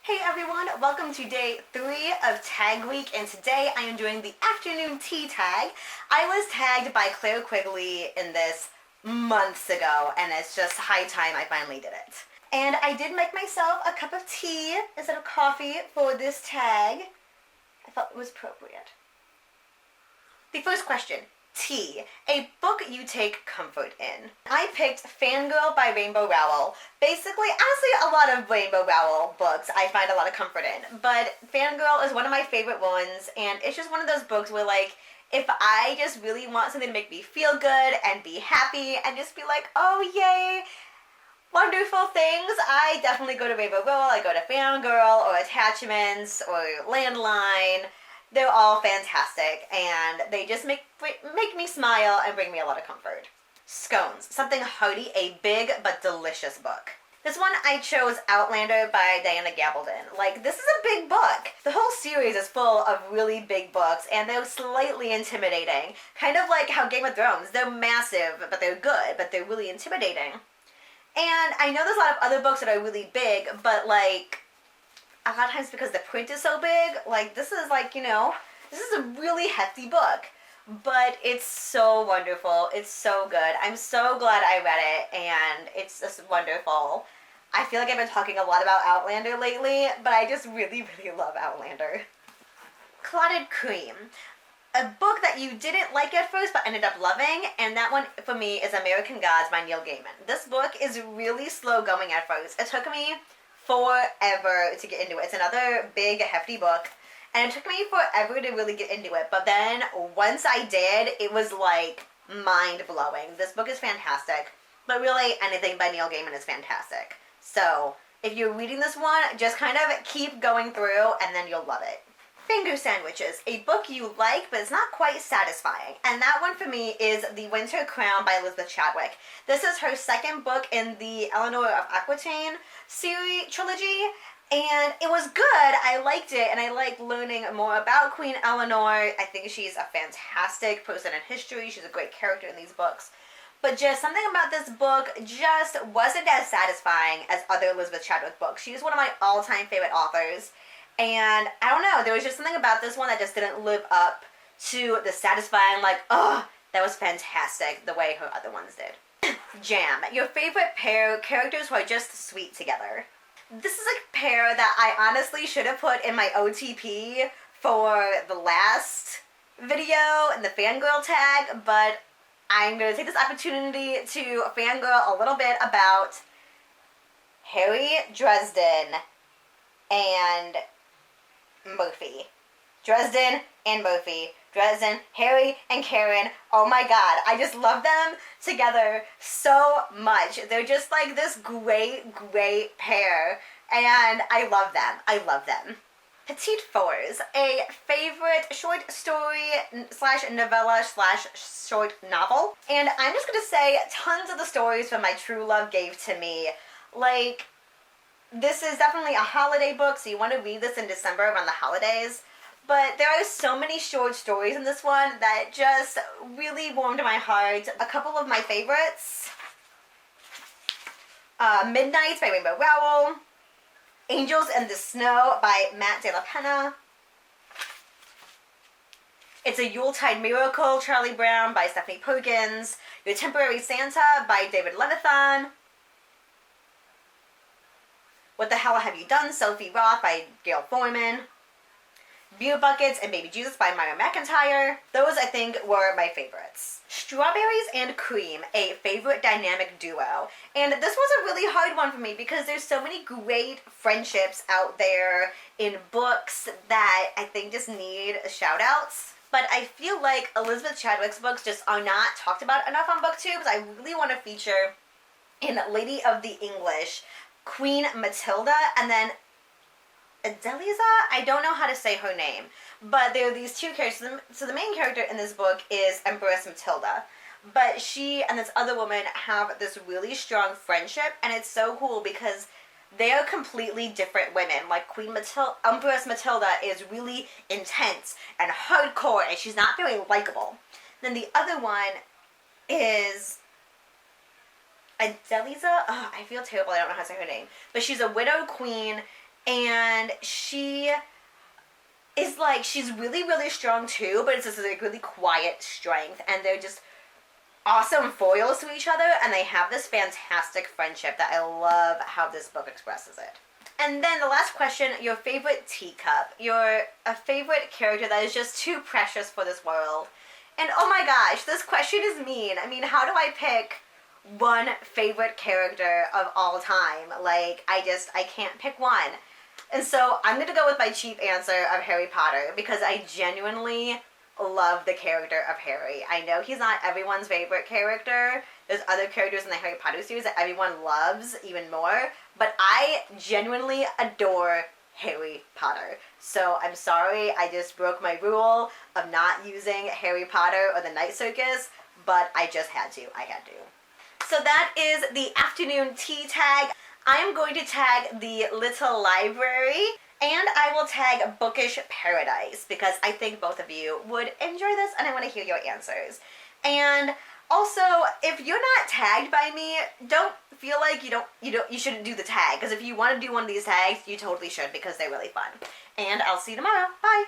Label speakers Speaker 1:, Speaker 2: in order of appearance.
Speaker 1: Hey everyone, welcome to day 3 of Tag Week, and today I am doing the afternoon tea tag. I was tagged by Claire Quigley in this months ago, and it's just high time I finally did it. And I did make myself a cup of tea instead of coffee for this tag. I felt it was appropriate. The first question. Tea, a book you take comfort in. I picked Fangirl by Rainbow Rowell. Basically, honestly, a lot of Rainbow Rowell books I find a lot of comfort in, but Fangirl is one of my favorite ones, and it's just one of those books where, like, if I just really want something to make me feel good and be happy and just be like, oh yay, wonderful things, I definitely go to Rainbow Rowell. I go to Fangirl or Attachments or Landline. They're all fantastic, and they just make me smile and bring me a lot of comfort. Scones, something hearty, a big but delicious book. This one I chose Outlander by Diana Gabaldon. Like, this is a big book. The whole series is full of really big books, and they're slightly intimidating. Kind of like how Game of Thrones, they're massive, but they're good, but they're really intimidating. And I know there's a lot of other books that are really big, but like, a lot of times because the print is so big, like, this is like, you know, this is a really hefty book, but it's so wonderful. It's so good. I'm so glad I read it, and it's just wonderful. I feel like I've been talking a lot about Outlander lately, but I just really, really love Outlander. Clotted Cream, a book that you didn't like at first but ended up loving, and that one for me is American Gods by Neil Gaiman. This book is really slow going at first. It took me forever to get into it. It's another big, hefty book, and it took me forever to really get into it, but then once I did, it was like mind-blowing. This book is fantastic, but really anything by Neil Gaiman is fantastic. So if you're reading this one, just kind of keep going through and then you'll love it. Finger Sandwiches, a book you like, but it's not quite satisfying. And that one for me is The Winter Crown by Elizabeth Chadwick. This is her second book in the Eleanor of Aquitaine trilogy, and it was good. I liked it, and I liked learning more about Queen Eleanor. I think she's a fantastic person in history. She's a great character in these books. But just something about this book just wasn't as satisfying as other Elizabeth Chadwick books. She's one of my all-time favorite authors. And I don't know, there was just something about this one that just didn't live up to the satisfying, like, oh, that was fantastic, the way her other ones did. Jam, your favorite pair, characters who are just sweet together. This is a pair that I honestly should have put in my OTP for the last video and the fangirl tag, but I'm going to take this opportunity to fangirl a little bit about Harry Dresden and Murphy. Dresden and Murphy. Dresden, Harry, and Karen. Oh my god, I just love them together so much. They're just like this great, great pair, and I love them. I love them. Petit-fours, a favorite short story slash novella slash short novel. And I'm just gonna say tons of the stories from my true love gave to me. Like, this is definitely a holiday book, so you want to read this in December around the holidays. But there are so many short stories in this one that just really warmed my heart. A couple of my favorites. Midnights by Rainbow Rowell. Angels in the Snow by Matt De La Pena. It's a Yuletide Miracle, Charlie Brown by Stephanie Perkins. Your Temporary Santa by David Levithan. What the Hell Have You Done, Sophie Roth by Gail Foreman. Beer Buckets and Baby Jesus by Myra McIntyre. Those, I think, were my favorites. Strawberries and Cream, a favorite dynamic duo. And this was a really hard one for me because there's so many great friendships out there in books that I think just need shout-outs. But I feel like Elizabeth Chadwick's books just are not talked about enough on BookTube, so I really want to feature in Lady of the English, Queen Matilda, and then Adeliza? I don't know how to say her name, but there are these two characters. So the main character in this book is Empress Matilda, but she and this other woman have this really strong friendship, and it's so cool because they are completely different women. Like, Empress Matilda is really intense and hardcore, and she's not very likable. Then the other one is Adeliza. Oh, I feel terrible. I don't know how to say her name. But she's a widow queen, and she is like, she's really, really strong too, but it's just like really quiet strength, and they're just awesome foils to each other, and they have this fantastic friendship that I love how this book expresses it. And then the last question, your favorite teacup, a favorite character that is just too precious for this world. And oh my gosh, this question is mean. I mean, how do I pick one favorite character of all time? Like, I can't pick one. And so I'm going to go with my cheap answer of Harry Potter, because I genuinely love the character of Harry. I know he's not everyone's favorite character. There's other characters in the Harry Potter series that everyone loves even more, but I genuinely adore Harry Potter. So I'm sorry, I just broke my rule of not using Harry Potter or the Night Circus, but I just had to. I had to. So that is the afternoon tea tag. I am going to tag the Little Library, and I will tag Bookish Paradise, because I think both of you would enjoy this, and I want to hear your answers. And also, if you're not tagged by me, don't feel like you shouldn't do the tag, because if you want to do one of these tags, you totally should, because they're really fun. And I'll see you tomorrow. Bye!